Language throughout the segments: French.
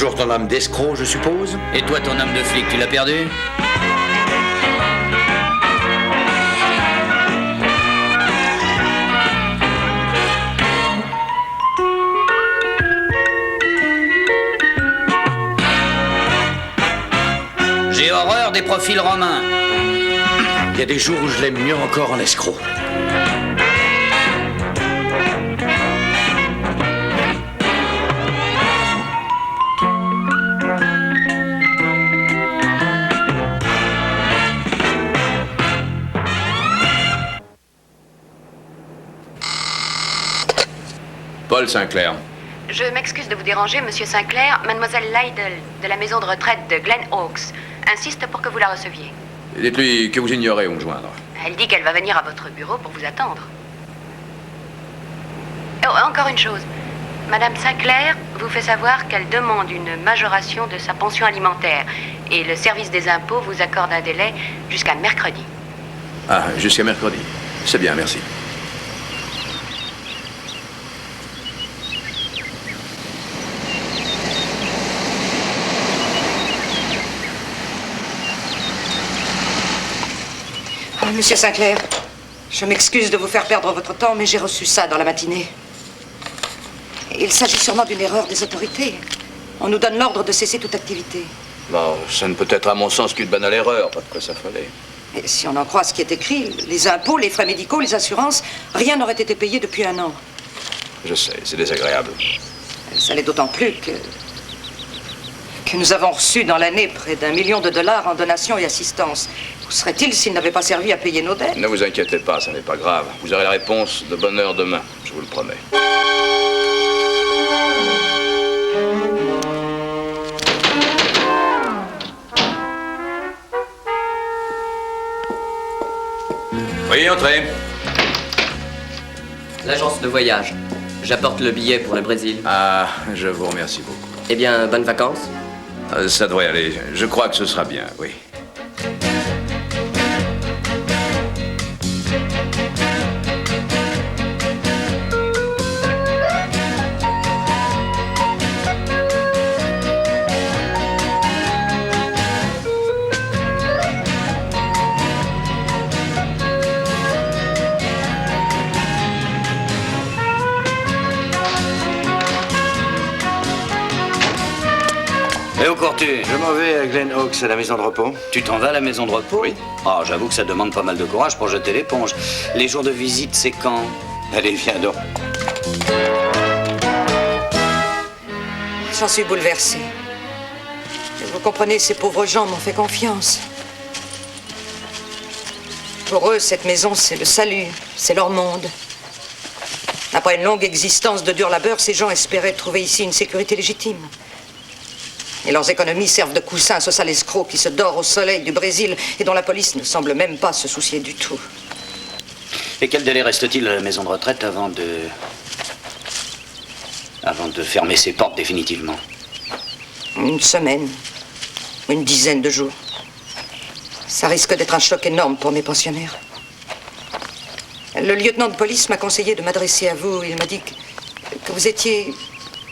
toujours ton âme d'escroc, je suppose? Et toi, ton âme de flic, tu l'as perdu? J'ai horreur des profils romains. Il y a des jours où je l'aime mieux encore en escroc. Paul Sinclair. Je m'excuse de vous déranger, monsieur Sinclair. Mademoiselle Lydell, de la maison de retraite de Glen Oaks, insiste pour que vous la receviez. Dites-lui que vous ignorez où me joindre. Elle dit qu'elle va venir à votre bureau pour vous attendre. Oh, encore une chose. Madame Sinclair vous fait savoir qu'elle demande une majoration de sa pension alimentaire. Et le service des impôts vous accorde un délai jusqu'à mercredi. Ah, jusqu'à mercredi. C'est bien, merci. Monsieur Sinclair, je m'excuse de vous faire perdre votre temps, mais j'ai reçu ça dans la matinée. Il s'agit sûrement d'une erreur des autorités. On nous donne l'ordre de cesser toute activité. Bon, ça ne peut être à mon sens qu'une banale erreur, pas de quoi ça fallait. Et si on en croit ce qui est écrit, les impôts, les frais médicaux, les assurances, rien n'aurait été payé depuis 1 an. Je sais, c'est désagréable. Ça l'est d'autant plus que nous avons reçu dans l'année près d'1 million de dollars en donations et assistance. Où serait-il s'il n'avait pas servi à payer nos dettes? Ne vous inquiétez pas, ça n'est pas grave. Vous aurez la réponse de bonne heure demain, je vous le promets. Oui, entrez. L'agence de voyage. J'apporte le billet pour le Brésil. Ah, je vous remercie beaucoup. Eh bien, bonnes vacances. Ça devrait aller. Je crois que ce sera bien, oui. Et où cours-tu? Je m'en vais à Glen Oaks, à la maison de repos. Tu t'en vas à la maison de repos? Oui. Ah, j'avoue que ça demande pas mal de courage pour jeter l'éponge. Les jours de visite, c'est quand? Allez, viens donc. J'en suis bouleversée. Vous comprenez, ces pauvres gens m'ont fait confiance. Pour eux, cette maison, c'est le salut, c'est leur monde. Après une longue existence de dur labeur, ces gens espéraient trouver ici une sécurité légitime. Et leurs économies servent de coussin à ce sale escroc qui se dort au soleil du Brésil et dont la police ne semble même pas se soucier du tout. Et quel délai reste-t-il à la maison de retraite avant de fermer ses portes définitivement? 1 semaine, 1 dizaine de jours. Ça risque d'être un choc énorme pour mes pensionnaires. Le lieutenant de police m'a conseillé de m'adresser à vous. Il m'a dit que vous étiez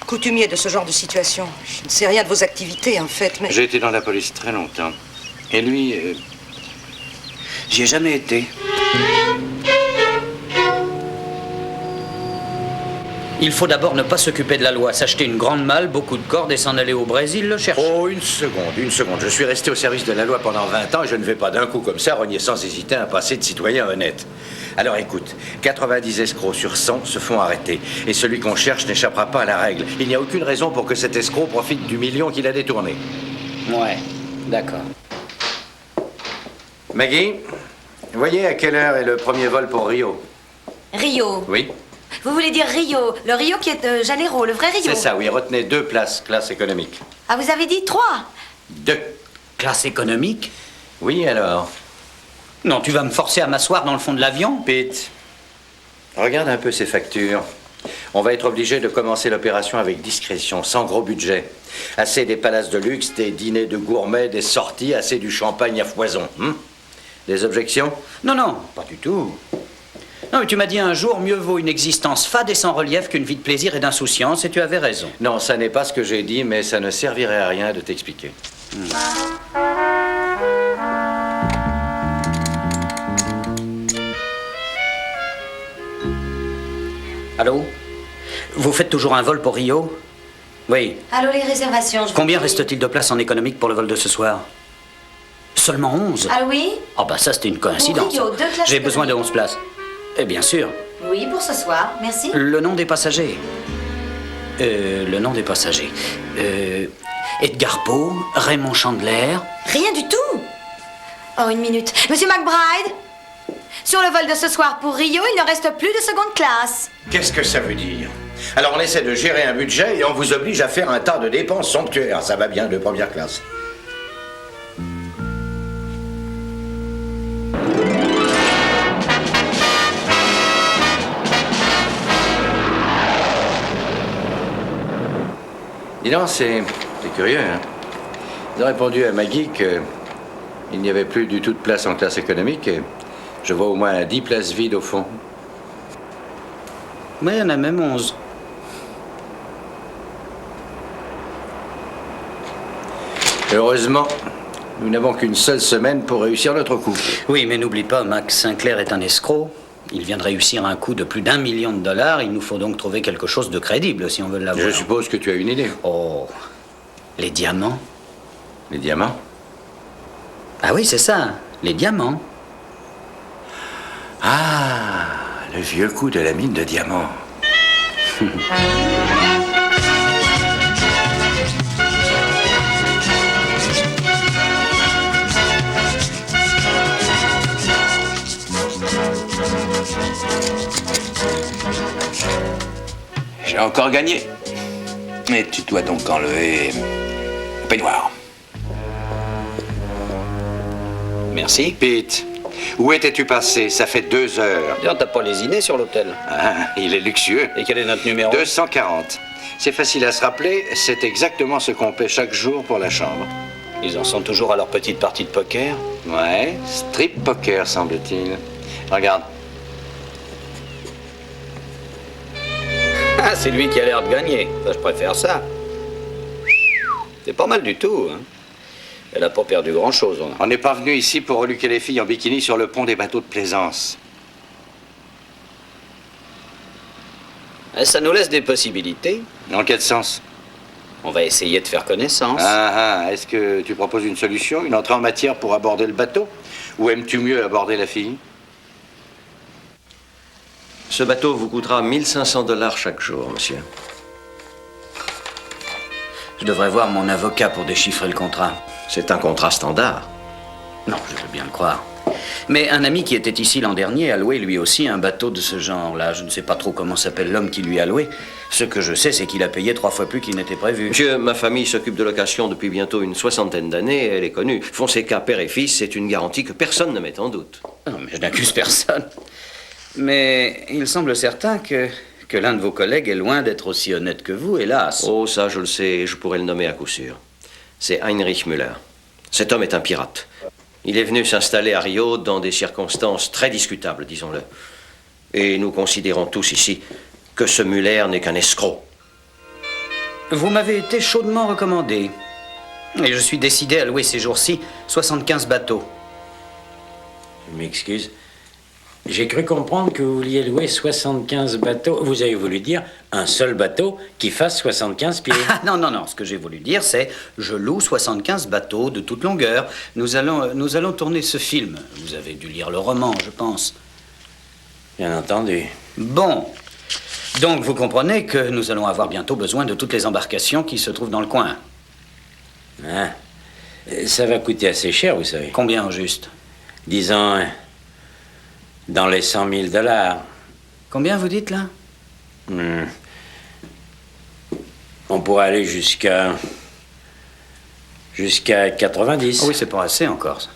coutumier de ce genre de situation. Je ne sais rien de vos activités, en fait, mais... J'ai été dans la police très longtemps. Et lui... J'y ai jamais été. Il faut d'abord ne pas s'occuper de la loi, s'acheter une grande malle, beaucoup de cordes et s'en aller au Brésil le chercher. Oh, une seconde. Je suis resté au service de la loi pendant 20 ans et je ne vais pas d'un coup comme ça renier sans hésiter un passé de citoyen honnête. Alors écoute, 90 escrocs sur 100 se font arrêter. Et celui qu'on cherche n'échappera pas à la règle. Il n'y a aucune raison pour que cet escroc profite du million qu'il a détourné. Ouais, d'accord. Maggie, voyez à quelle heure est le premier vol pour Rio? Rio. Oui? Vous voulez dire Rio, le Rio qui est de Janeiro, le vrai Rio. C'est ça, oui. Retenez 2 places, classe économique. Ah, vous avez dit 3. 2. Classe économique? Oui, alors? Non, tu vas me forcer à m'asseoir dans le fond de l'avion? Pete, regarde un peu ces factures. On va être obligé de commencer l'opération avec discrétion, sans gros budget. Assez des palaces de luxe, des dîners de gourmets, des sorties, assez du champagne à foison. Des objections? Non, non, pas du tout. Non, mais tu m'as dit un jour, mieux vaut une existence fade et sans relief qu'une vie de plaisir et d'insouciance, et tu avais raison. Non, ça n'est pas ce que j'ai dit, mais ça ne servirait à rien de t'expliquer. Allô? Vous faites toujours un vol pour Rio? Oui. Allô, les réservations. Combien reste-t-il de places en économique pour le vol de ce soir? Seulement 11? Ah oui? Oh bah ça, c'était une coïncidence. Pour Rio, 2 classes J'ai besoin de économiques. 11 places. Eh bien sûr. Oui, pour ce soir. Merci. Le nom des passagers. Le nom des passagers. Edgar Poe, Raymond Chandler. Rien du tout. Oh, une minute. Monsieur McBride, sur le vol de ce soir pour Rio, il ne reste plus de seconde classe. Qu'est-ce que ça veut dire? Alors on essaie de gérer un budget et on vous oblige à faire un tas de dépenses somptuaires. Ça va bien, de première classe. Dis donc, c'est curieux, hein? Ils ont répondu à Maggie qu'il n'y avait plus du tout de place en classe économique et je vois au moins 10 places vides au fond. Oui, il y en a même 11. Heureusement, nous n'avons qu'une seule semaine pour réussir notre coup. Oui, mais n'oublie pas, Max Sinclair est un escroc. Il vient de réussir un coup de plus d'1 million de dollars. Il nous faut donc trouver quelque chose de crédible si on veut l'avoir. Je suppose que tu as une idée. Oh, les diamants? Les diamants? Ah oui, c'est ça, les diamants. Ah, le vieux coup de la mine de diamants. J'ai encore gagné. Mais tu dois donc enlever le peignoir. Merci. Pete, où étais-tu passé? Ça fait 2 heures. D'ailleurs, t'as pas lésiné sur l'hôtel. Ah, il est luxueux. Et quel est notre numéro? 240. C'est facile à se rappeler, c'est exactement ce qu'on paie chaque jour pour la chambre. Ils en sont toujours à leur petite partie de poker. Ouais, strip poker, semble-t-il. Regarde. Ah, c'est lui qui a l'air de gagner. Enfin, je préfère ça. C'est pas mal du tout, hein. Elle a pas perdu grand-chose. On n'est pas venu ici pour reluquer les filles en bikini sur le pont des bateaux de plaisance. Ça nous laisse des possibilités. Dans quel sens? On va essayer de faire connaissance. Est-ce que tu proposes une solution, une entrée en matière pour aborder le bateau? Ou aimes-tu mieux aborder la fille? Ce bateau vous coûtera 1500 $ chaque jour, monsieur. Je devrais voir mon avocat pour déchiffrer le contrat. C'est un contrat standard. Non, je veux bien le croire. Mais un ami qui était ici l'an dernier a loué lui aussi un bateau de ce genre-là. Je ne sais pas trop comment s'appelle l'homme qui lui a loué. Ce que je sais, c'est qu'il a payé 3 fois plus qu'il n'était prévu. Monsieur, ma famille s'occupe de location depuis bientôt une 60aine d'années. Elle est connue. Fonseca, père et fils, c'est une garantie que personne ne met en doute. Non, mais je n'accuse personne. Mais il semble certain que l'un de vos collègues est loin d'être aussi honnête que vous, hélas. Oh, ça, je le sais, et je pourrais le nommer à coup sûr. C'est Heinrich Müller. Cet homme est un pirate. Il est venu s'installer à Rio dans des circonstances très discutables, disons-le. Et nous considérons tous ici que ce Müller n'est qu'un escroc. Vous m'avez été chaudement recommandé. Et je suis décidé à louer ces jours-ci 75 bateaux. Je m'excuse. J'ai cru comprendre que vous vouliez louer 75 bateaux. Vous avez voulu dire un seul bateau qui fasse 75 pieds. Ah, non, non, non. Ce que j'ai voulu dire, c'est je loue 75 bateaux de toute longueur. Nous allons tourner ce film. Vous avez dû lire le roman, je pense. Bien entendu. Bon. Donc, vous comprenez que nous allons avoir bientôt besoin de toutes les embarcations qui se trouvent dans le coin. Ah. Ça va coûter assez cher, vous savez. Combien au juste? Disons, dans les 100 000 $. Combien vous dites, là? On pourrait aller jusqu'à 90. Oh oui, c'est pas assez encore, ça.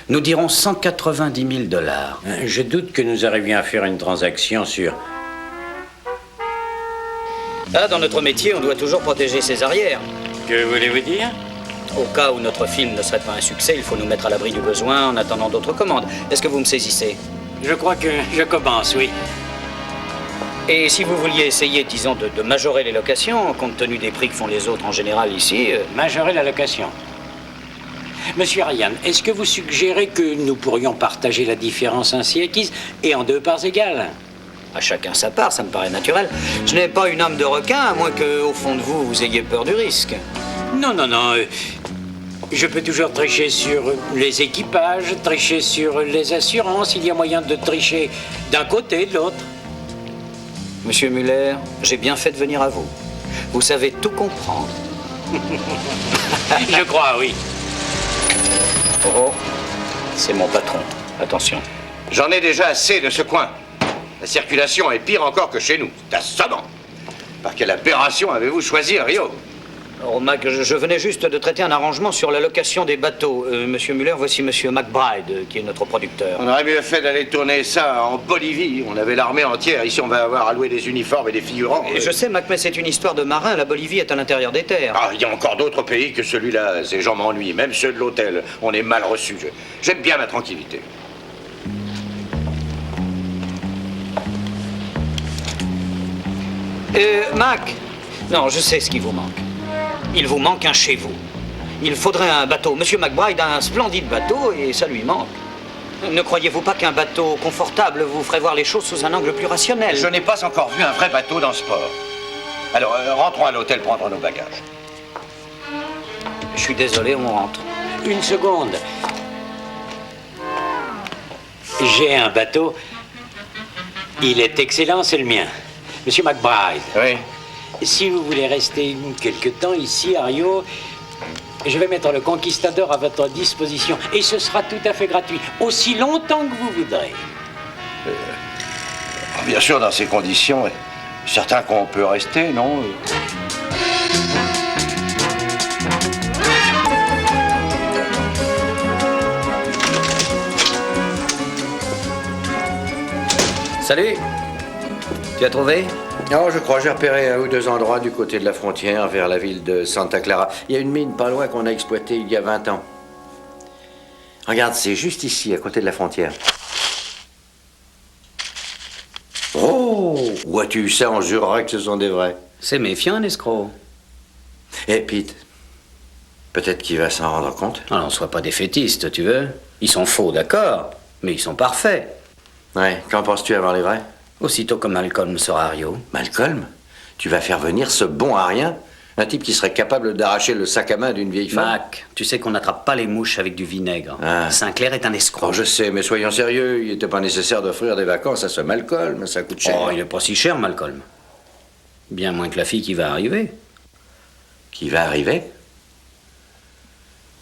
Nous dirons 190 000 $. Je doute que nous arrivions à faire une transaction sur... Ah, dans notre métier, on doit toujours protéger ses arrières. Que voulez-vous dire? Au cas où notre film ne serait pas un succès, il faut nous mettre à l'abri du besoin en attendant d'autres commandes. Est-ce que vous me saisissez? Je crois que je commence, oui. Et si vous vouliez essayer, disons, de majorer les locations, compte tenu des prix que font les autres en général ici... Majorer la location. Monsieur Ryan, est-ce que vous suggérez que nous pourrions partager la différence ainsi acquise et en 2 parts égales? À chacun sa part, ça me paraît naturel. Je n'ai pas une âme de requin, à moins qu'au fond de vous, vous ayez peur du risque. Non, non, non. Je peux toujours tricher sur les équipages, tricher sur les assurances. Il y a moyen de tricher d'un côté et de l'autre. Monsieur Muller, j'ai bien fait de venir à vous. Vous savez tout comprendre. Je crois, oui. Oh, c'est mon patron. Attention. J'en ai déjà assez de ce coin. La circulation est pire encore que chez nous. C'est assommant. Par quelle aberration avez-vous choisi Rio? Oh, Mac, je venais juste de traiter un arrangement sur la location des bateaux. Monsieur Muller, voici Monsieur McBride, qui est notre producteur. On aurait mieux fait d'aller tourner ça en Bolivie. On avait l'armée entière. Ici, on va avoir à louer des uniformes et des figurants. Et je sais, Mac, mais c'est une histoire de marin. La Bolivie est à l'intérieur des terres. Ah, il y a encore d'autres pays que celui-là. Ces gens m'ennuient. Même ceux de l'hôtel. On est mal reçus. J'aime bien ma tranquillité. Mac, non, je sais ce qui vous manque. Il vous manque un chez vous. Il faudrait un bateau. Monsieur McBride a un splendide bateau et ça lui manque. Ne croyez-vous pas qu'un bateau confortable vous ferait voir les choses sous un angle plus rationnel? Je n'ai pas encore vu un vrai bateau dans ce port. Alors, rentrons à l'hôtel prendre nos bagages. Je suis désolé, on rentre. Une seconde. J'ai un bateau. Il est excellent, c'est le mien. Monsieur McBride. Oui. Si vous voulez rester quelque temps ici, à Rio, je vais mettre le Conquistador à votre disposition. Et ce sera tout à fait gratuit, aussi longtemps que vous voudrez. Bien sûr, dans ces conditions, certain qu'on peut rester, non? Salut. Tu as trouvé? Non, je crois. J'ai repéré 1 ou 2 endroits du côté de la frontière, vers la ville de Santa Clara. Il y a une mine pas loin qu'on a exploitée il y a 20 ans. Regarde, c'est juste ici, à côté de la frontière. Oh! Où as-tu eu ça? On jurerait que ce sont des vrais. C'est méfiant, un escroc. Eh, Pete, peut-être qu'il va s'en rendre compte. Alors, sois pas défaitiste, tu veux. Ils sont faux, d'accord, mais ils sont parfaits. Ouais, qu'en penses-tu avoir les vrais? Aussitôt que Malcolm sera à Rio. Malcolm? Tu vas faire venir ce bon à rien? Un type qui serait capable d'arracher le sac à main d'une vieille femme? Mac, tu sais qu'on n'attrape pas les mouches avec du vinaigre. Ah. Sinclair est un escroc. Oh, je sais, mais soyons sérieux, il n'était pas nécessaire d'offrir des vacances à ce Malcolm, ça coûte cher. Oh, il n'est pas si cher, Malcolm. Bien moins que la fille qui va arriver. Qui va arriver?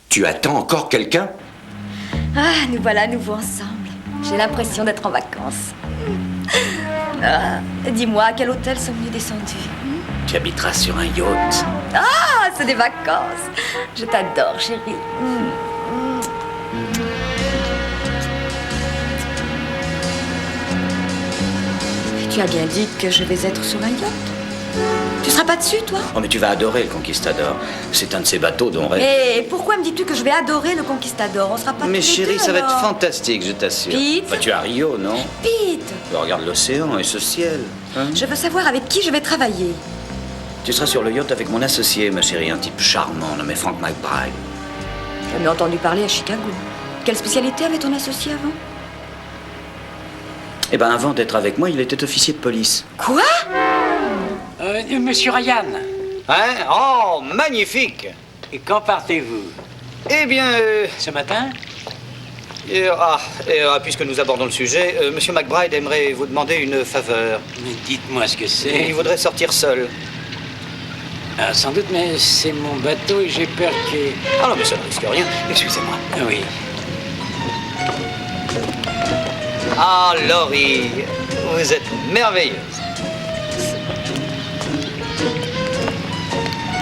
Tu attends encore quelqu'un? Ah, nous voilà à nouveau ensemble. J'ai l'impression d'être en vacances. Ah, dis-moi, à quel hôtel sommes-nous descendus? Tu habiteras sur un yacht. Ah, c'est des vacances. Je t'adore, chérie. Tu as bien dit que je vais être sur un yacht. Tu seras pas dessus, toi? Oh, mais tu vas adorer le Conquistador. C'est un de ces bateaux dont rêve. Et pourquoi me dis-tu que je vais adorer le Conquistador? On sera pas Mais tous les chérie, deux, ça va être alors. fantastique, je t'assure. Pete? Bah, tu es à Rio, non? Pete, Regarde l'océan et ce ciel. Hein? je veux savoir avec qui je vais travailler. Tu seras sur le yacht avec mon associé, ma chérie, un type charmant nommé Frank McBride. J'en ai entendu parler à Chicago. Quelle spécialité avait ton associé avant? Eh ben, avant d'être avec moi, il était officier de police. Quoi? Monsieur Ryan, Hein? Oh, magnifique! et quand partez-vous? Eh bien, Ce matin? puisque nous abordons le sujet, Monsieur McBride aimerait vous demander une faveur. Mais dites-moi ce que Il c'est. voudrait sortir seul. Ah, sans doute, mais c'est mon bateau et j'ai peur que... Ah non, mais ça ne risque rien. Excusez-moi. Oui. Ah, Laurie, vous êtes merveilleuse.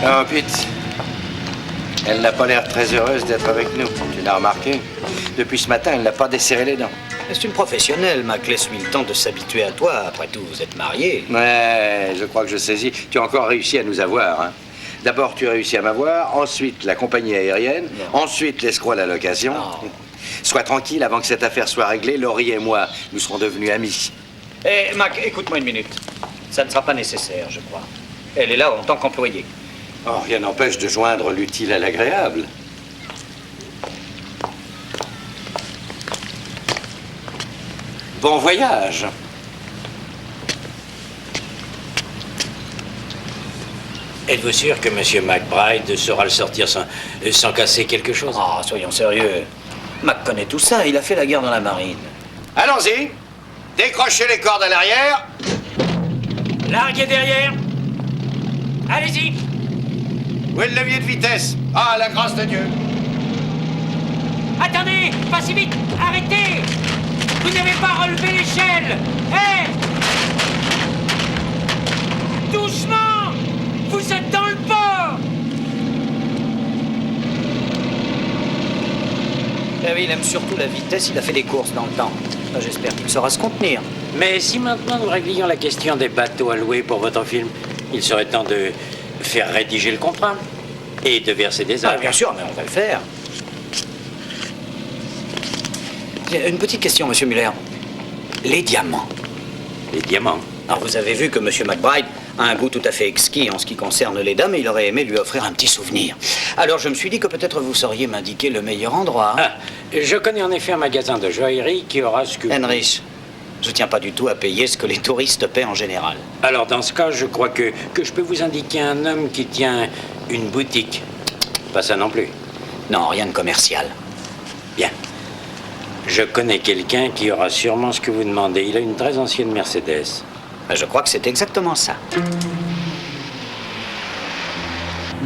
Non, Pete. Elle n'a pas l'air très heureuse d'être avec nous. Tu l'as remarqué? Depuis ce matin, elle n'a pas desserré les dents. C'est une professionnelle, Mac. Laisse-lui le temps de s'habituer à toi. Après tout, vous êtes mariés. Ouais, je crois que je saisis. Tu as encore réussi à nous avoir, hein. D'abord, tu as réussi à m'avoir. Ensuite, la compagnie aérienne. Non. Ensuite, l'escroc à la location. Non. Sois tranquille, avant que cette affaire soit réglée, Laurie et moi, nous serons devenus amis. Eh, Mac, écoute-moi une minute. Ça ne sera pas nécessaire, je crois. Elle est là en tant qu'employée. Oh, rien n'empêche de joindre l'utile à l'agréable. Bon voyage. Êtes-vous sûr que M. McBride saura le sortir sans casser quelque chose? Ah, soyons sérieux. Mac connaît tout ça, il a fait la guerre dans la marine. Allons-y. Décrochez les cordes à l'arrière. Larguez derrière. Allez-y. Où est le levier de vitesse? Ah, la grâce de Dieu. Attendez, pas si vite. Arrêtez. Vous n'avez pas relevé l'échelle. Hé! Doucement. Vous êtes dans le port. Eh oui, il aime surtout la vitesse, il a fait des courses dans le temps. J'espère qu'il saura se contenir. Mais si maintenant nous réglions la question des bateaux à louer pour votre film, il serait temps de faire rédiger le contrat et de verser des aides. Ah, bien sûr, mais on va le faire. Une petite question, Monsieur Muller. Les diamants. Les diamants? Alors, vous avez vu que Monsieur McBride a un goût tout à fait exquis en ce qui concerne les dames et il aurait aimé lui offrir un petit souvenir. Alors, je me suis dit que peut-être vous sauriez m'indiquer le meilleur endroit. Ah, je connais en effet un magasin de joaillerie qui aura ce que... Henrich, je tiens pas du tout à payer ce que les touristes paient en général. Alors, dans ce cas, je crois que je peux vous indiquer un homme qui tient une boutique. Pas ça non plus. Non, rien de commercial. Bien. Je connais quelqu'un qui aura sûrement ce que vous demandez. Il a une très ancienne Mercedes. Je crois que c'est exactement ça.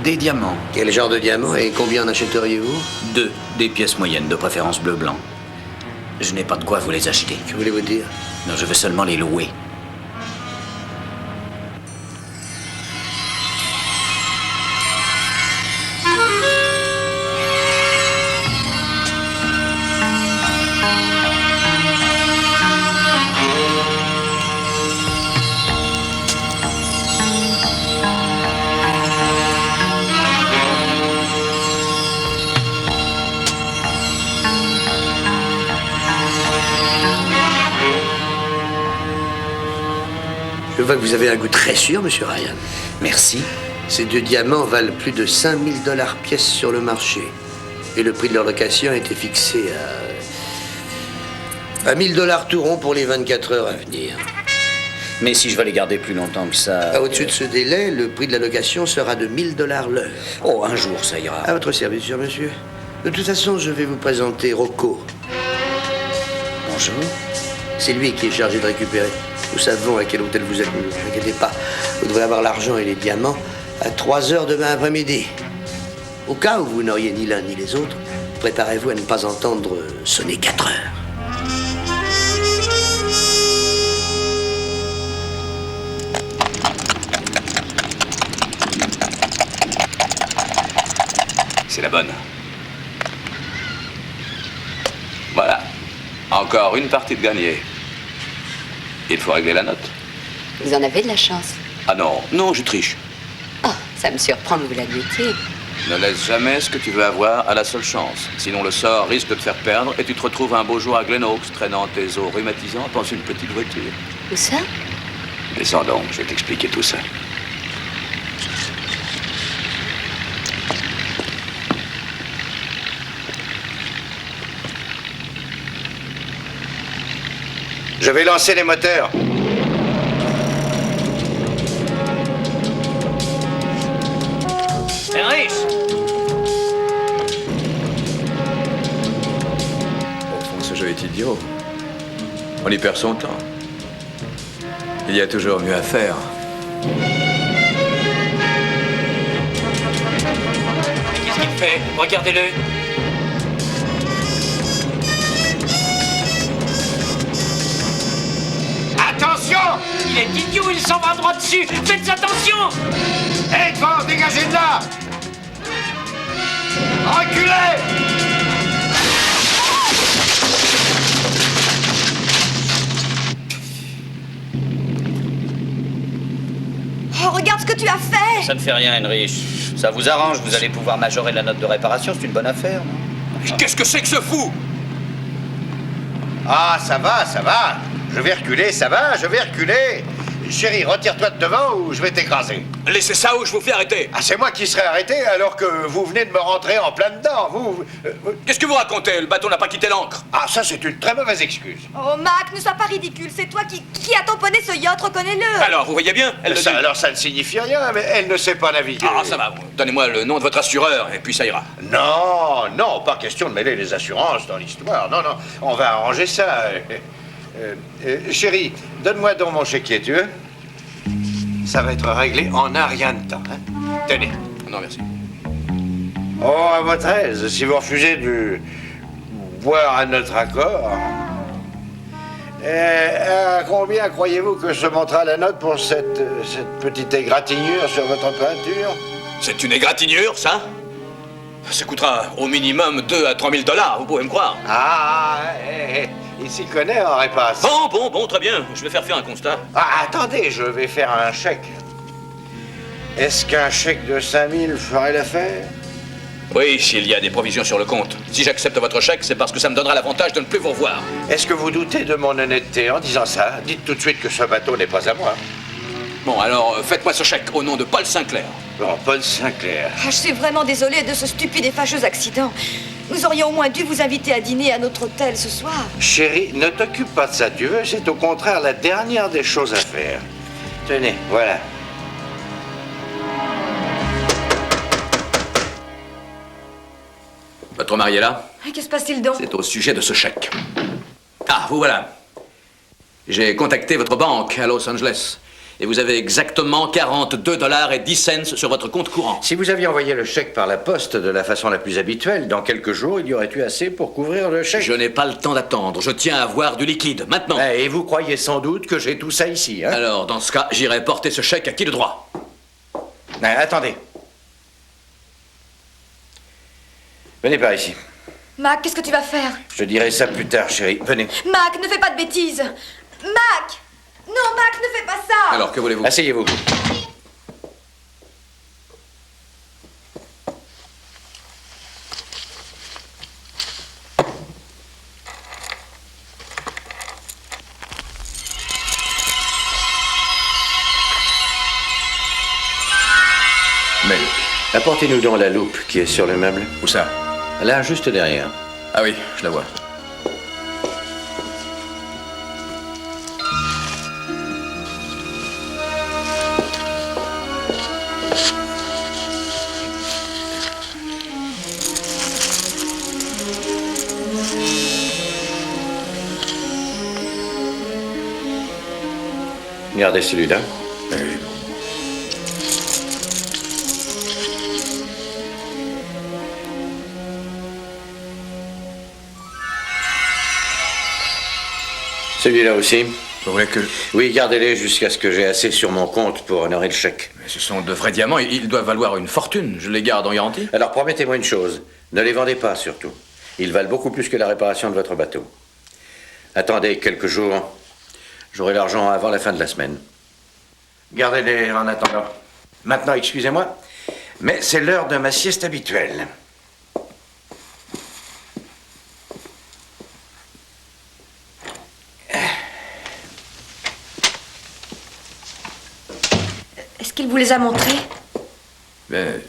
Des diamants. Quel genre de diamants et combien en achèteriez-vous? 2, des pièces moyennes, de préférence bleu-blanc. Je n'ai pas de quoi vous les acheter. Que voulez-vous dire? Non, je veux seulement les louer. Je vois que vous avez un goût très sûr, monsieur Ryan. Merci. Ces 2 diamants valent plus de 5000 $ pièce sur le marché. Et le prix de leur location a été fixé à 1000 $ tout rond pour les 24 heures à venir. Mais si je veux les garder plus longtemps que ça... Au-dessus de ce délai, le prix de la location sera de 1000 $ l'heure. Oh, un jour, ça ira. À votre service, cher monsieur. De toute façon, je vais vous présenter Rocco. Bonjour. C'est lui qui est chargé de récupérer. Nous savons à quel hôtel vous êtes, ne vous inquiétez pas. Vous devrez avoir l'argent et les diamants à 3 heures demain après-midi. Au cas où vous n'auriez ni l'un ni les autres, préparez-vous à ne pas entendre sonner 4 heures. C'est la bonne. Voilà. Encore une partie de gagnée. Il faut régler la note. Vous en avez de la chance. Ah non, non, je triche. Oh, ça me surprend que vous l'admettiez. Ne laisse jamais ce que tu veux avoir à la seule chance. Sinon, le sort risque de te faire perdre et tu te retrouves un beau jour à Glen Oaks, traînant tes os rhumatisants dans une petite voiture. Où ça? Descends donc, je vais t'expliquer tout ça. Je vais lancer les moteurs. Henrich! Au fond, ce jeu est idiot. On y perd son temps. Il y a toujours mieux à faire. Qu'est-ce qu'il fait? Regardez-le. Attention! Il est idiot, il s'en va droit dessus. Faites attention! Hé, devant, dégagez de là! Reculez! Oh, regarde ce que tu as fait! Ça ne fait rien, Henrich. Ça vous arrange, vous allez pouvoir majorer la note de réparation, c'est une bonne affaire, non? Qu'est-ce que c'est que ce fou? Ah, ça va, ça va. Je vais reculer, ça va, je vais reculer. Chérie, retire-toi de devant ou je vais t'écraser. Laissez ça ou je vous fais arrêter. Ah, c'est moi qui serai arrêté alors que vous venez de me rentrer en plein dedans. Qu'est-ce que vous racontez? Le bateau n'a pas quitté l'ancre. Ah, ça, c'est une très mauvaise excuse. Oh, Mac, ne sois pas ridicule. C'est toi qui a tamponné ce yacht, reconnais-le. Alors, vous voyez bien, Alors, ça ne signifie rien, mais elle ne sait pas naviguer. Ah, ça va. Donnez-moi le nom de votre assureur et puis ça ira. Non, non, pas question de mêler les assurances dans l'histoire. Non, non, on va arranger ça. Chérie, donne-moi donc mon chéquier, tu veux? Ça va être réglé en un rien de temps. Hein? Tenez. Non, merci. Oh, à votre aise, si vous refusez de boire à notre accord. À combien croyez-vous que se montera la note pour cette petite égratignure sur votre peinture? C'est une égratignure, ça? Ça coûtera au minimum 2 à 3 000 $, vous pouvez me croire. Il s'y connaît en réparation. Bon, très bien. Je vais faire un constat. Ah, attendez, je vais faire un chèque. Est-ce qu'un chèque de 5 000 ferait l'affaire? Oui, s'il y a des provisions sur le compte. Si j'accepte votre chèque, c'est parce que ça me donnera l'avantage de ne plus vous revoir. Est-ce que vous doutez de mon honnêteté en disant ça? Dites tout de suite que ce bateau n'est pas à moi. Bon, alors, faites-moi ce chèque au nom de Paul Sinclair. Bon, Paul Sinclair. Ah, je suis vraiment désolée de ce stupide et fâcheux accident. Nous aurions au moins dû vous inviter à dîner à notre hôtel ce soir. Chérie, ne t'occupe pas de ça, tu veux? C'est au contraire la dernière des choses à faire. Tenez, voilà. Votre mari est là? Que se passe-t-il donc? C'est au sujet de ce chèque. Ah, vous voilà. J'ai contacté votre banque à Los Angeles. Et vous avez exactement 42 $ et 10 cents sur votre compte courant. Si vous aviez envoyé le chèque par la poste de la façon la plus habituelle, dans quelques jours, il y aurait eu assez pour couvrir le chèque. Je n'ai pas le temps d'attendre. Je tiens à avoir du liquide, maintenant. Et vous croyez sans doute que j'ai tout ça ici, hein? Alors, dans ce cas, j'irai porter ce chèque à qui de droit? Attendez. Venez par ici. Mac, qu'est-ce que tu vas faire? Je dirai ça plus tard, chérie. Venez. Mac, ne fais pas de bêtises. Mac! Non, Mac, ne fais pas ça! Alors, que voulez-vous? Asseyez-vous. Mais... Apportez-nous donc la loupe qui est sur le meuble. Où ça? Là, juste derrière. Ah oui, je la vois. Regardez celui-là. Oui. Celui-là aussi. Vous voulez que... Oui, gardez-les jusqu'à ce que j'ai assez sur mon compte pour honorer le chèque. Mais ce sont de vrais diamants, ils doivent valoir une fortune. Je les garde en garantie. Alors promettez-moi une chose, ne les vendez pas surtout. Ils valent beaucoup plus que la réparation de votre bateau. Attendez quelques jours, j'aurai l'argent avant la fin de la semaine. Gardez-les en attendant. Maintenant, excusez-moi, mais c'est l'heure de ma sieste habituelle. Est-ce qu'il vous les a montrés? Mais...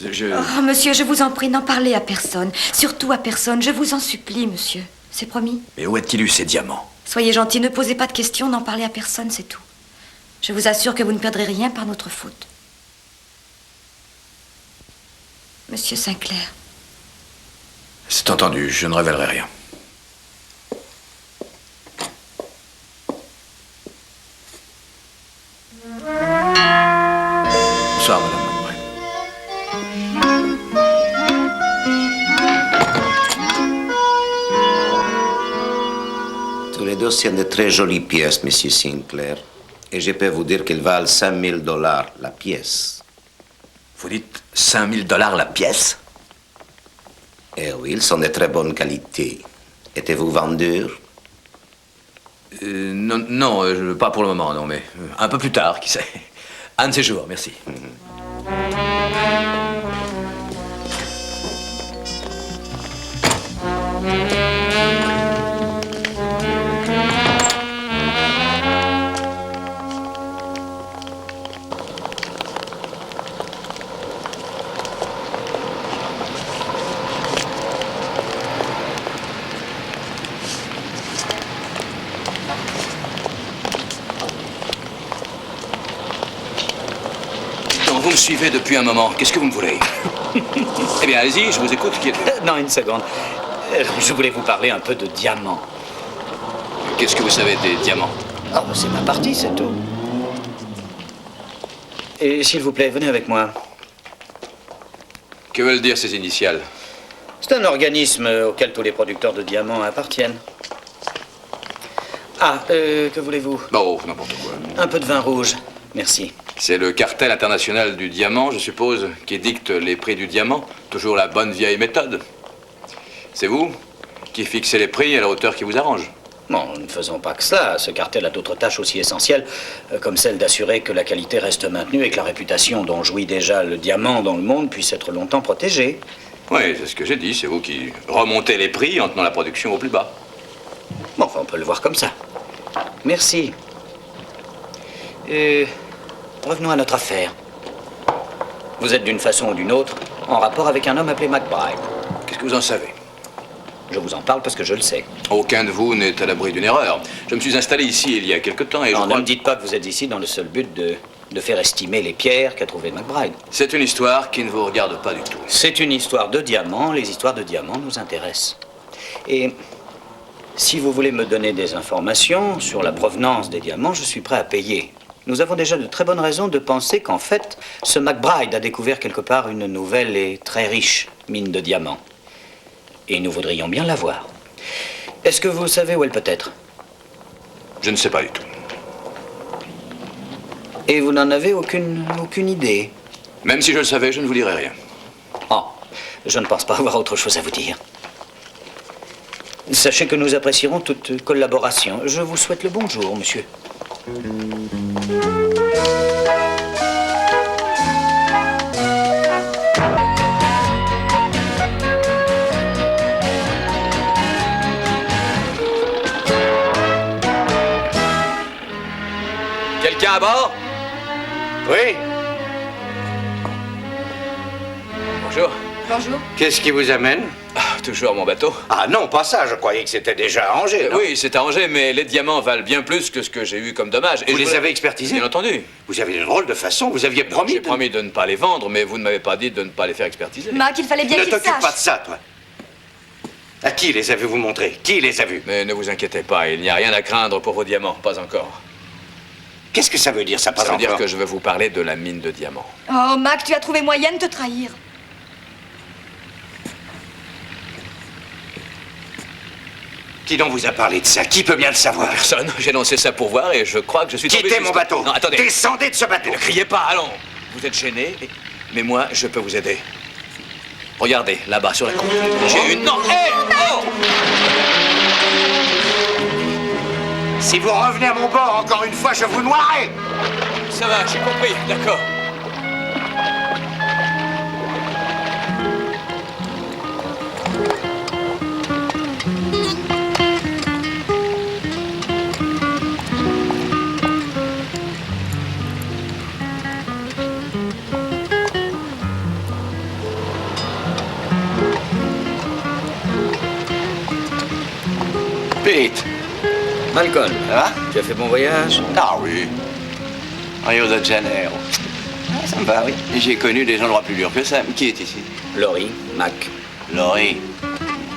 Oh, monsieur, je vous en prie, n'en parlez à personne. Surtout à personne, je vous en supplie, monsieur. C'est promis. Mais où a-t-il eu ces diamants? Soyez gentil, ne posez pas de questions, n'en parlez à personne, c'est tout. Je vous assure que vous ne perdrez rien par notre faute. Monsieur Sinclair. C'est entendu, je ne révélerai rien. Bonsoir, madame McBride. Tous les deux sont de très jolies pièces, monsieur Sinclair. Et je peux vous dire qu'elles valent 5 000 $ la pièce. Vous dites 5 000 $ la pièce? Eh oui, ils sont de très bonne qualité. Êtes-vous vendeur? Non, pas pour le moment, non, mais un peu plus tard, qui sait. Un de ces jours, merci. Vous me suivez depuis un moment. Qu'est-ce que vous me voulez? Eh bien, allez-y, je vous écoute. Qui êtes-vous? Non, une seconde. Je voulais vous parler un peu de diamants. Qu'est-ce que vous savez des diamants? Oh, c'est ma partie, c'est tout. Et s'il vous plaît, venez avec moi. Que veulent dire ces initiales? C'est un organisme auquel tous les producteurs de diamants appartiennent. Ah, que voulez-vous? Oh, n'importe quoi. Un peu de vin rouge, merci. C'est le cartel international du diamant, je suppose, qui édicte les prix du diamant. Toujours la bonne vieille méthode. C'est vous qui fixez les prix à la hauteur qui vous arrange. Bon, ne faisons pas que cela. Ce cartel a d'autres tâches aussi essentielles, comme celle d'assurer que la qualité reste maintenue et que la réputation dont jouit déjà le diamant dans le monde puisse être longtemps protégée. Oui, c'est ce que j'ai dit. C'est vous qui remontez les prix en tenant la production au plus bas. Bon, enfin, on peut le voir comme ça. Merci. Revenons à notre affaire. Vous êtes d'une façon ou d'une autre en rapport avec un homme appelé McBride. Qu'est-ce que vous en savez? Je vous en parle parce que je le sais. Aucun de vous n'est à l'abri d'une erreur. Je me suis installé ici il y a quelque temps et non, ne me dites pas que vous êtes ici dans le seul but de faire estimer les pierres qu'a trouvées McBride. C'est une histoire qui ne vous regarde pas du tout. C'est une histoire de diamants. Les histoires de diamants nous intéressent. Et si vous voulez me donner des informations sur la provenance des diamants, je suis prêt à payer. Nous avons déjà de très bonnes raisons de penser qu'en fait, ce McBride a découvert quelque part une nouvelle et très riche mine de diamants. Et nous voudrions bien la voir. Est-ce que vous savez où elle peut être? Je ne sais pas du tout. Et vous n'en avez aucune idée? Même si je le savais, je ne vous dirais rien. Oh, je ne pense pas avoir autre chose à vous dire. Sachez que nous apprécierons toute collaboration. Je vous souhaite le bonjour, monsieur. Quelqu'un à bord? Oui. Bonjour. Bonjour. Qu'est-ce qui vous amène? Toujours mon bateau. Ah non, pas ça. Je croyais que c'était déjà arrangé. Non? Oui, c'est arrangé, mais les diamants valent bien plus que ce que j'ai eu comme dommage. Vous les avez expertisés? Bien entendu. Vous avez une drôle de façon. Vous aviez promis. J'ai promis de ne pas les vendre, mais vous ne m'avez pas dit de ne pas les faire expertiser. Mac, il fallait bien Ne qu'il t'occupe sache. pas de ça, toi. À qui les avez-vous montrés? Qui les a vus? Mais ne vous inquiétez pas, il n'y a rien à craindre pour vos diamants, pas encore. Qu'est-ce que ça veut dire, ça, pas Ça veut encore? dire que je vais vous parler de la mine de diamants. Oh, Mac, tu as trouvé moyen de te trahir. Qui donc vous a parlé de ça? Qui peut bien le savoir? Personne. J'ai lancé ça pour voir et je crois que je suis tombé Quittez juste- mon bateau! Non, attendez. Descendez de ce bateau! Ne criez pas, allons. Vous êtes gêné, mais moi, je peux vous aider. Regardez, là-bas, sur la côte. J'ai une... Non, hé! Oh! Si vous revenez à mon bord encore une fois, je vous noierai! Ça va, j'ai compris, d'accord. Pete! Malcolm, Ça va? tu as fait bon voyage? Ah oui. Rio de Janeiro. Ah, ça me va, oui. J'ai connu des endroits plus durs que ça. Qui est ici? Laurie, Mac. Laurie.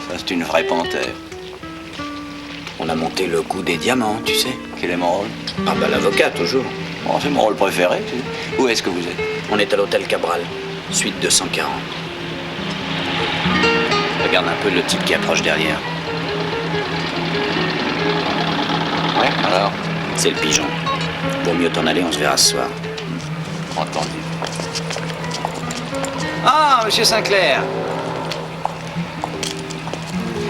Ça, c'est une vraie panthère. On a monté le coup des diamants, tu sais. Quel est mon rôle? Ah bah l'avocat, toujours. Bon, c'est mon rôle préféré. Tu sais. Où est-ce que vous êtes? On est à l'hôtel Cabral, suite 240. Regarde un peu le type qui approche derrière. Ouais, alors? C'est le pigeon. Vaut mieux t'en aller, on se verra ce soir. Entendu. Ah, monsieur Sinclair.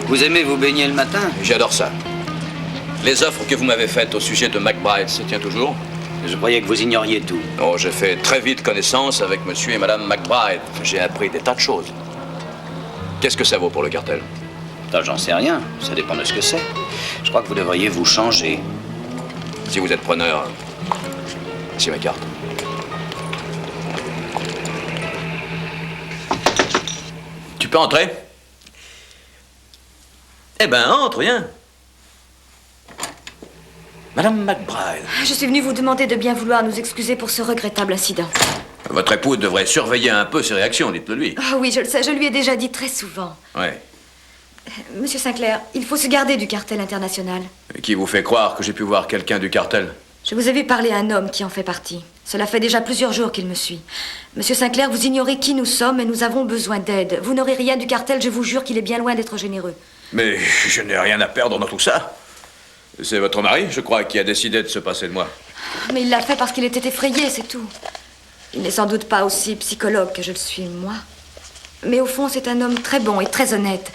Vous aimez vous baigner le matin? J'adore ça. Les offres que vous m'avez faites au sujet de McBride se tient toujours? Je croyais que vous ignoriez tout. Oh, j'ai fait très vite connaissance avec monsieur et madame McBride. J'ai appris des tas de choses. Qu'est-ce que ça vaut pour le cartel? Ça, j'en sais rien. Ça dépend de ce que c'est. Je crois que vous devriez vous changer. Si vous êtes preneur, voici ma carte. Tu peux entrer? Eh ben, entre, viens. Madame McBride. Je suis venue vous demander de bien vouloir nous excuser pour ce regrettable incident. Votre époux devrait surveiller un peu ses réactions, dites-le lui. Ah oui, je le sais, je lui ai déjà dit très souvent. Ouais. Monsieur Sinclair, il faut se garder du cartel international. Et qui vous fait croire que j'ai pu voir quelqu'un du cartel? Je vous ai vu parler à un homme qui en fait partie. Cela fait déjà plusieurs jours qu'il me suit. Monsieur Sinclair, vous ignorez qui nous sommes et nous avons besoin d'aide. Vous n'aurez rien du cartel, je vous jure qu'il est bien loin d'être généreux. Mais je n'ai rien à perdre dans tout ça. C'est votre mari, je crois, qui a décidé de se passer de moi. Mais il l'a fait parce qu'il était effrayé, c'est tout. Il n'est sans doute pas aussi psychologue que je le suis, moi. Mais au fond, c'est un homme très bon et très honnête.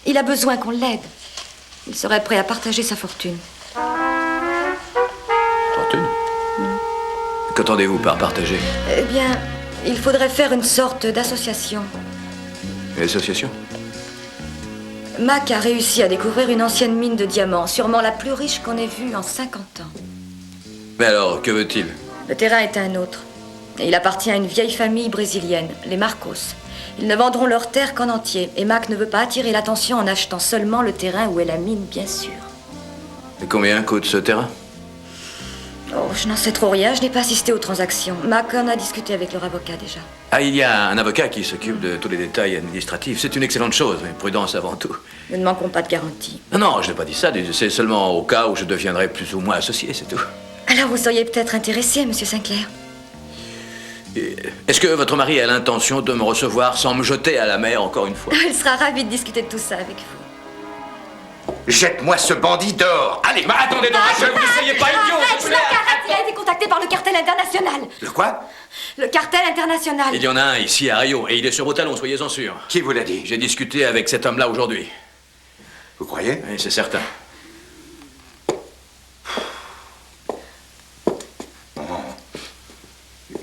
Il a besoin qu'on l'aide. Il serait prêt à partager sa fortune. Fortune? Qu'entendez-vous par partager? Eh bien, il faudrait faire une sorte d'association. Une association? Mac a réussi à découvrir une ancienne mine de diamants, sûrement la plus riche qu'on ait vue en 50 ans. Mais alors, que veut-il? Le terrain est un autre. Et il appartient à une vieille famille brésilienne, les Marcos. Ils ne vendront leur terre qu'en entier. Et Mac ne veut pas attirer l'attention en achetant seulement le terrain où est la mine, bien sûr. Et combien coûte ce terrain? Oh, je n'en sais trop rien, je n'ai pas assisté aux transactions. Mac en a discuté avec leur avocat déjà. Ah, il y a un avocat qui s'occupe de tous les détails administratifs. C'est une excellente chose, mais prudence avant tout. Nous ne manquons pas de garantie. Non, je n'ai pas dit ça. C'est seulement au cas où je deviendrai plus ou moins associé, c'est tout. Alors vous seriez peut-être intéressé, monsieur Sinclair. Est-ce que votre mari a l'intention de me recevoir sans me jeter à la mer encore une fois? Il sera ravi de discuter de tout ça avec vous. Jette-moi ce bandit dehors. Allez, mais attendez, vous n'essayez pas, idiot! Il a été contacté par le cartel international. Le quoi? Le cartel international. Il y en a un ici à Rio, et il est sur vos talons, soyez-en sûrs. Qui vous l'a dit? J'ai discuté avec cet homme-là aujourd'hui. Vous croyez? Oui, c'est certain.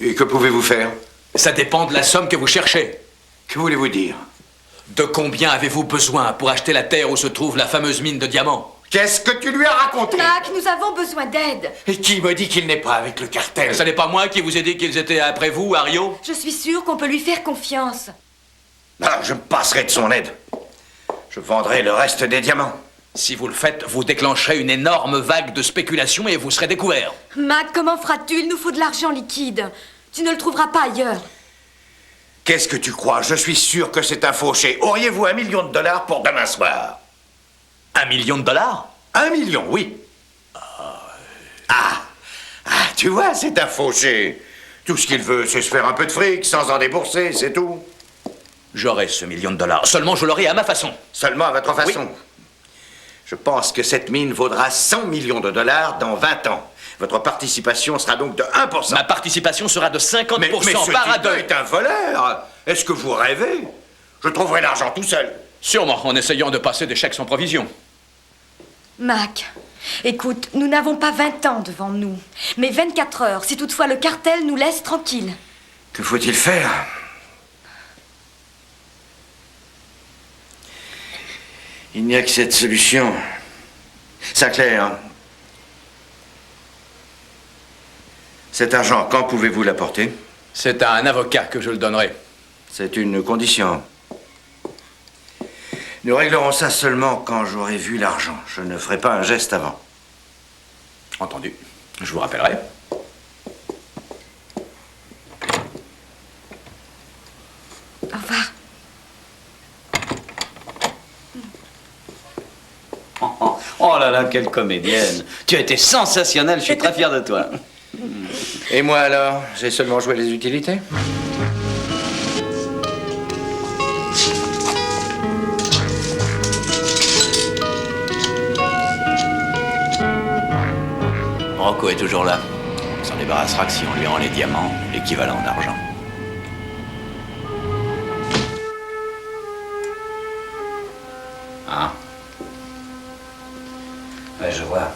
Et que pouvez-vous faire? Ça dépend de la somme que vous cherchez. Que voulez-vous dire? De combien avez-vous besoin pour acheter la terre où se trouve la fameuse mine de diamants? Qu'est-ce que tu lui as raconté? Mac, nous avons besoin d'aide. Et qui me dit qu'il n'est pas avec le cartel? Ce n'est pas moi qui vous ai dit qu'ils étaient après vous, à Rio? Je suis sûre qu'on peut lui faire confiance. Alors, je me passerai de son aide. Je vendrai le reste des diamants. Si vous le faites, vous déclencherez une énorme vague de spéculation et vous serez découvert. Mac, comment feras-tu? Il nous faut de l'argent liquide. Tu ne le trouveras pas ailleurs. Qu'est-ce que tu crois? Je suis sûr que c'est un fauché. Auriez-vous $1 million pour demain soir? $1 million? $1 million, oui. Tu vois, c'est un fauché. Tout ce qu'il veut, c'est se faire un peu de fric sans en débourser, c'est tout. J'aurai ce $1 million. Seulement, je l'aurai à ma façon. Seulement à votre façon? Oui. Je pense que cette mine vaudra $100 millions dans 20 ans. Votre participation sera donc de 1%. Ma participation sera de 50% mais par à ce deux. type est un voleur. Est-ce que vous rêvez? Je trouverai l'argent tout seul. Sûrement, en essayant de passer des chèques sans provision. Mac, écoute, nous n'avons pas 20 ans devant nous, mais 24 heures, si toutefois le cartel nous laisse tranquilles. Que faut-il faire? Il n'y a que cette solution. Sinclair, cet argent, quand pouvez-vous l'apporter? C'est à un avocat que je le donnerai. C'est une condition. Nous réglerons ça seulement quand j'aurai vu l'argent. Je ne ferai pas un geste avant. Entendu. Je vous rappellerai. Au revoir. Oh là là, quelle comédienne. Tu as été sensationnelle, je suis très fier de toi. Et moi alors? J'ai seulement joué les utilités? Rocco est toujours là. On s'en débarrassera que si on lui rend les diamants, l'équivalent d'argent. Ah. Ouais, je vois.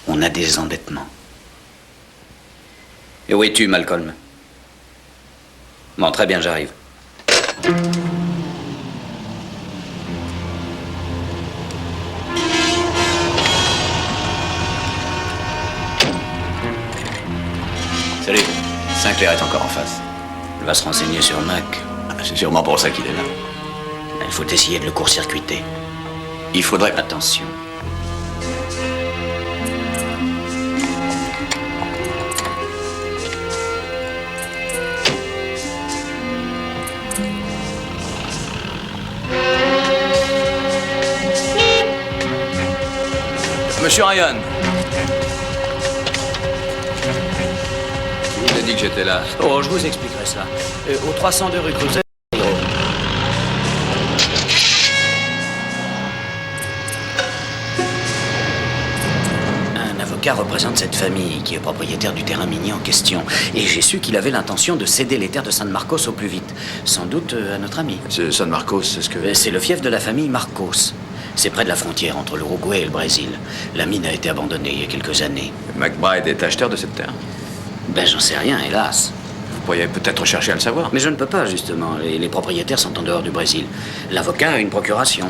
On a des endettements. Et où es-tu, Malcolm? Bon, très bien, j'arrive. Salut. Sinclair est encore en face. Il va se renseigner sur Mac. C'est sûrement pour ça qu'il est là. Il faut essayer de le court-circuiter. Il faudrait... Attention. Monsieur Ryan. Il a dit que j'étais là. Oh, je vous expliquerai ça. Au 302 rue Creuset. Un avocat représente cette famille qui est propriétaire du terrain minier en question. Et j'ai su qu'il avait l'intention de céder les terres de San Marcos au plus vite. Sans doute à notre ami. C'est San Marcos, c'est ce que... C'est le fief de la famille Marcos. C'est près de la frontière entre l'Uruguay et le Brésil. La mine a été abandonnée il y a quelques années. McBride est acheteur de cette terre? Ben, j'en sais rien, hélas. Vous pourriez peut-être chercher à le savoir. Mais je ne peux pas, justement. Les propriétaires sont en dehors du Brésil. L'avocat a une procuration.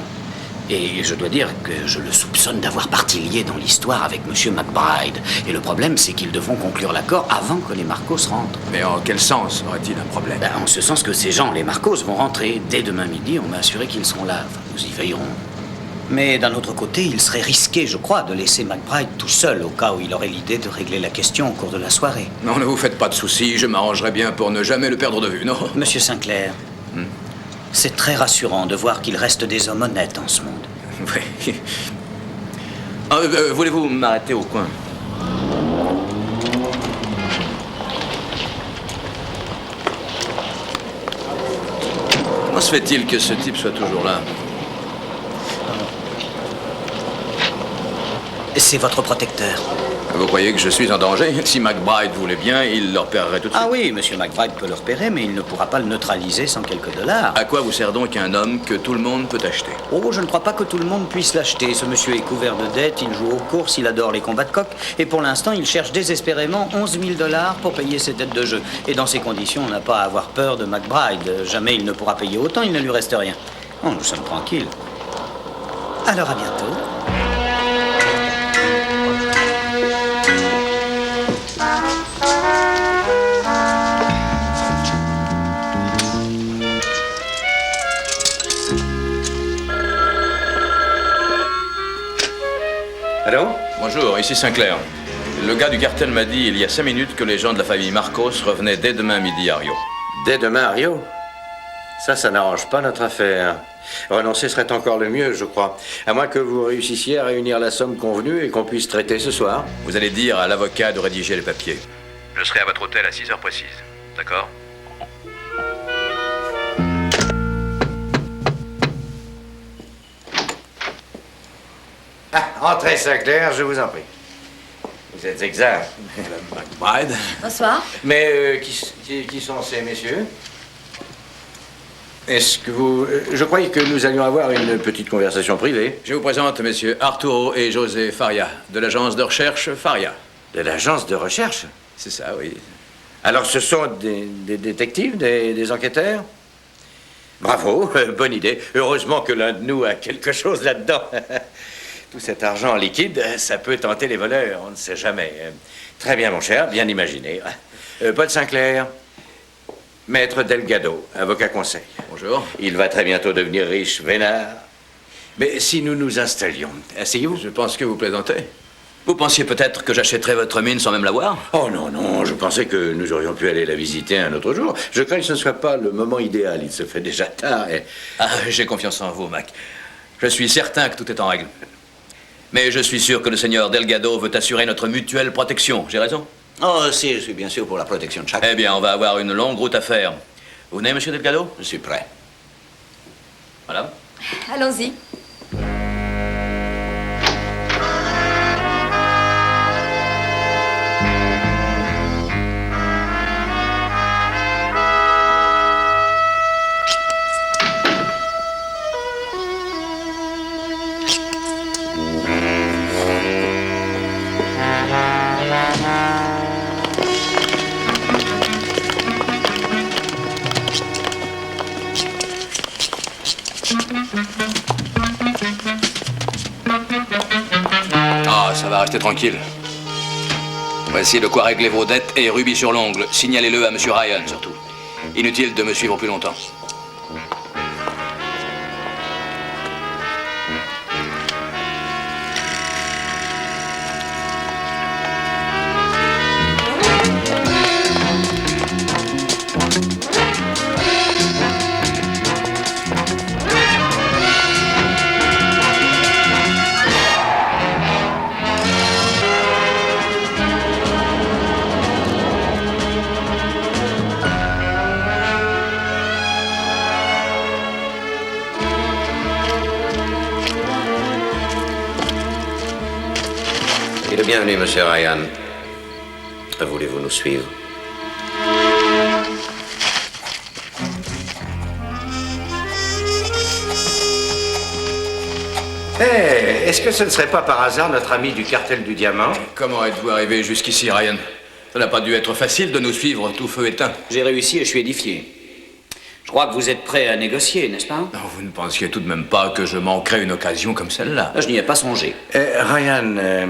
Et je dois dire que je le soupçonne d'avoir partie liée dans l'histoire avec M. McBride. Et le problème, c'est qu'ils devront conclure l'accord avant que les Marcos rentrent. Mais en quel sens aurait-il un problème? Ben, en ce sens que ces gens, les Marcos, vont rentrer dès demain midi. On m'a assuré qu'ils seront là. Enfin, nous y veillerons. Mais d'un autre côté, il serait risqué, je crois, de laisser McBride tout seul au cas où il aurait l'idée de régler la question au cours de la soirée. Non, ne vous faites pas de soucis. Je m'arrangerai bien pour ne jamais le perdre de vue, non? Monsieur Sinclair, c'est très rassurant de voir qu'il reste des hommes honnêtes en ce monde. Oui. Voulez-vous m'arrêter au coin? Comment se fait-il que ce type soit toujours là? C'est votre protecteur. Vous croyez que je suis en danger? Si McBride voulait bien, il le repérerait tout de suite. Ah oui, Monsieur McBride peut le repérer, mais il ne pourra pas le neutraliser sans quelques dollars. À quoi vous sert donc un homme que tout le monde peut acheter? Oh, je ne crois pas que tout le monde puisse l'acheter. Ce monsieur est couvert de dettes, il joue aux courses, il adore les combats de coq. Et pour l'instant, il cherche désespérément 11 000 $ pour payer ses dettes de jeu. Et dans ces conditions, on n'a pas à avoir peur de McBride. Jamais il ne pourra payer autant, il ne lui reste rien. Oh, nous sommes tranquilles. Alors à bientôt. Allô? Bonjour, ici Sinclair. Le gars du cartel m'a dit il y a 5 minutes que les gens de la famille Marcos revenaient dès demain midi à Rio. Dès demain à Rio? Ça n'arrange pas notre affaire. Renoncer serait encore le mieux, je crois. À moins que vous réussissiez à réunir la somme convenue et qu'on puisse traiter ce soir. Vous allez dire à l'avocat de rédiger les papiers. Je serai à votre hôtel à 6 heures précises. D'accord? Ah, entrez, Sinclair, je vous en prie. Vous êtes exact. McBride. Bonsoir. Mais qui sont ces messieurs? Est-ce que vous... je croyais que nous allions avoir une petite conversation privée. Je vous présente messieurs Arturo et José Faria, de l'agence de recherche Faria. De l'agence de recherche? C'est ça, oui. Alors ce sont des détectives, des enquêteurs? Bravo, bonne idée. Heureusement que l'un de nous a quelque chose là-dedans. Tout cet argent en liquide, ça peut tenter les voleurs, on ne sait jamais. Très bien, mon cher, bien imaginé. Paul Sinclair, maître Delgado, avocat conseil. Bonjour. Il va très bientôt devenir riche, vénard. Mais si nous nous installions, asseyez-vous. Je pense que vous plaisantez. Vous pensiez peut-être que j'achèterais votre mine sans même la voir? Oh non, non, je pensais que nous aurions pu aller la visiter un autre jour. Je crains que ce ne soit pas le moment idéal, il se fait déjà tard et... Ah, j'ai confiance en vous, Mac. Je suis certain que tout est en règle. Mais je suis sûr que le seigneur Delgado veut assurer notre mutuelle protection. J'ai raison? Oh, si, je suis bien sûr pour la protection de chacun. Eh bien, on va avoir une longue route à faire. Vous venez, monsieur Delgado? Je suis prêt. Voilà. Allons-y. Ah, ça va rester tranquille. Voici de quoi régler vos dettes et rubis sur l'ongle. Signalez-le à monsieur Ryan, surtout. Inutile de me suivre plus longtemps. Et le bienvenu, monsieur Ryan. Voulez-vous nous suivre? Est-ce que ce ne serait pas par hasard notre ami du cartel du diamant? Comment êtes-vous arrivé jusqu'ici, Ryan? Ça n'a pas dû être facile de nous suivre, tout feu éteint. J'ai réussi et je suis édifié. Je crois que vous êtes prêt à négocier, n'est-ce pas? Non, vous ne pensiez tout de même pas que je manquerais une occasion comme celle-là? Je n'y ai pas songé. Ryan,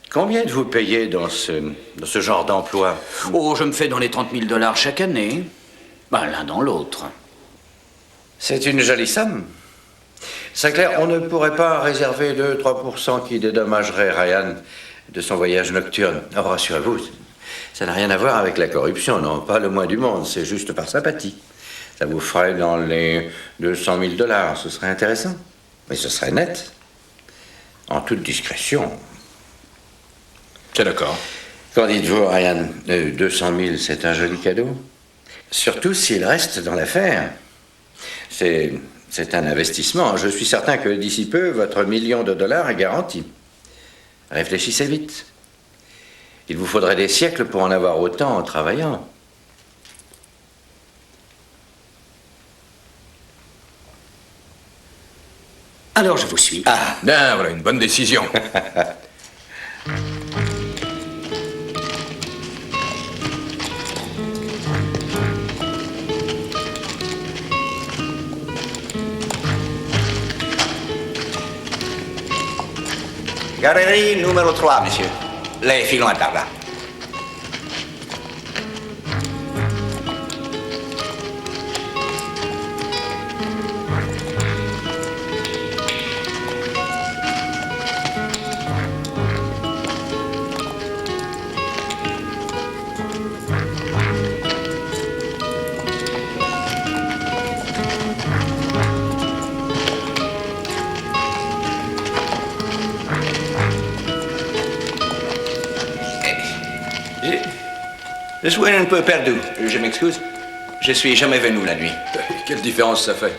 combien êtes-vous payé dans ce genre d'emploi? Oh, je me fais dans les 30 000 $ chaque année. Ben, l'un dans l'autre. C'est une jolie somme. Sinclair, on ne pourrait pas réserver 2-3% qui dédommagerait Ryan de son voyage nocturne. Oh, rassurez-vous, ça n'a rien à voir avec la corruption, non, pas le moins du monde, c'est juste par sympathie. Ça vous ferait dans les 200 000 $, ce serait intéressant. Mais ce serait net. En toute discrétion. C'est d'accord. Qu'en dites-vous, Ryan? 200 000, c'est un joli cadeau. Surtout s'il reste dans l'affaire. C'est un investissement. Je suis certain que d'ici peu, votre $1 million est garanti. Réfléchissez vite. Il vous faudrait des siècles pour en avoir autant en travaillant. Alors je vous suis. Ah, bien, voilà une bonne décision. Galerie numéro 3, monsieur. Les filons à par là. Je suis un peu perdu, je m'excuse. Je suis jamais venu la nuit. Quelle différence ça fait?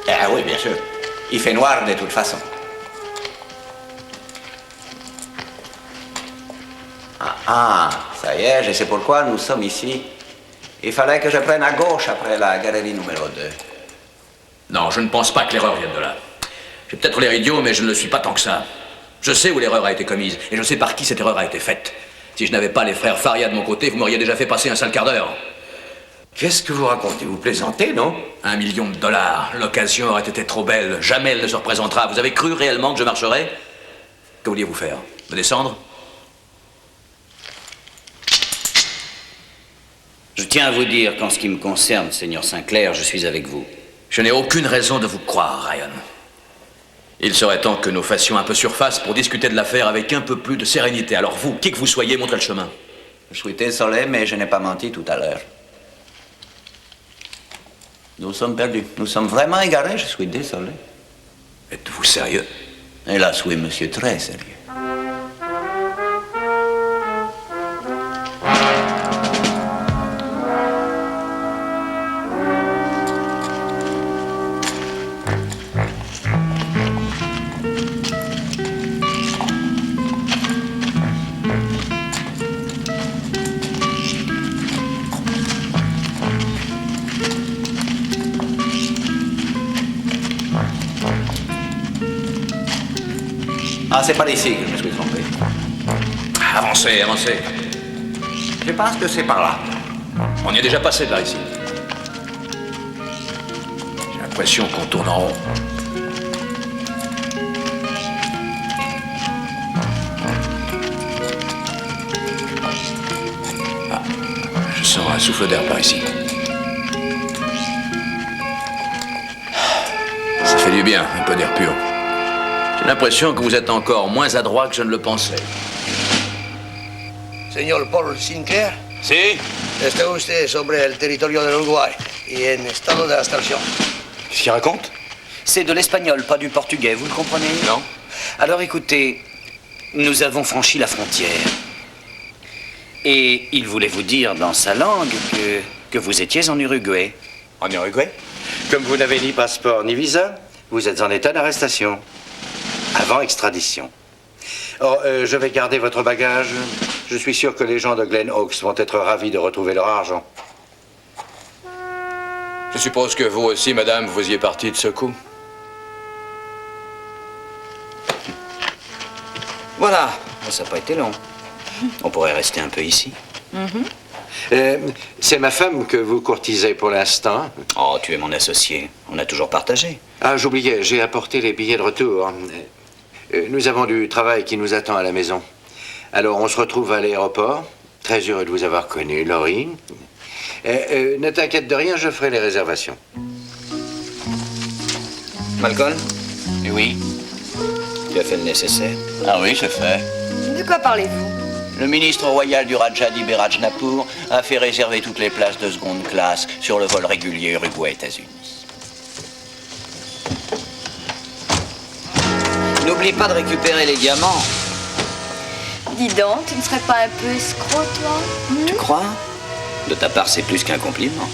Ah oui, bien sûr. Il fait noir de toute façon. Ça y est, je sais pourquoi nous sommes ici. Il fallait que je prenne à gauche après la galerie numéro 2. Non, je ne pense pas que l'erreur vienne de là. J'ai peut-être l'air idiot, mais je ne le suis pas tant que ça. Je sais où l'erreur a été commise, et je sais par qui cette erreur a été faite. Si je n'avais pas les frères Faria de mon côté, vous m'auriez déjà fait passer un sale quart d'heure. Qu'est-ce que vous racontez? Vous plaisantez, non? $1 million. L'occasion aurait été trop belle. Jamais elle ne se représentera. Vous avez cru réellement que je marcherais? Que vouliez-vous faire? Me descendre? Je tiens à vous dire qu'en ce qui me concerne, Seigneur Sinclair, je suis avec vous. Je n'ai aucune raison de vous croire, Ryan. Il serait temps que nous fassions un peu surface pour discuter de l'affaire avec un peu plus de sérénité. Alors vous, qui que vous soyez, montrez le chemin. Je suis désolé, mais je n'ai pas menti tout à l'heure. Nous sommes perdus. Nous sommes vraiment égarés, je suis désolé. Êtes-vous sérieux? Hélas, oui, monsieur, très sérieux. Ah, c'est par ici que je me suis trompé. Avancez, avancez. Je pense que c'est par là. On y est déjà passé par ici. J'ai l'impression qu'on tourne en rond. Ah, je sens un souffle d'air par ici. Ça fait du bien, un peu d'air pur. J'ai l'impression que vous êtes encore moins adroit que je ne le pensais. Señor Paul Sinclair. Si? Está usted sobre el territorio del Uruguay y en estado de abstracción. Qu'est-ce qu'il raconte? C'est de l'espagnol, pas du portugais, vous le comprenez? Non. Alors écoutez, nous avons franchi la frontière. Et il voulait vous dire dans sa langue que vous étiez en Uruguay. En Uruguay? Comme vous n'avez ni passeport ni visa, vous êtes en état d'arrestation. Avant extradition. Oh, je vais garder votre bagage. Je suis sûr que les gens de Glen Oaks vont être ravis de retrouver leur argent. Je suppose que vous aussi, madame, vous y êtes partie de ce coup. Voilà, ça n'a pas été long. On pourrait rester un peu ici. C'est ma femme que vous courtisez pour l'instant. Oh, tu es mon associé. On a toujours partagé. Ah, j'oubliais, j'ai apporté les billets de retour. Nous avons du travail qui nous attend à la maison. Alors, on se retrouve à l'aéroport. Très heureux de vous avoir connu, Laurie. Ne t'inquiète de rien, je ferai les réservations. Malcolm, Oui. tu as fait le nécessaire. Ah oui, c'est fait. De quoi parlez-vous? Le ministre royal du Raja d'Iberajnapur a fait réserver toutes les places de seconde classe sur le vol régulier Uruguay-États-Unis. N'oublie pas de récupérer les diamants. Dis donc, tu ne serais pas un peu escroc, toi? Tu crois? De ta part, c'est plus qu'un compliment.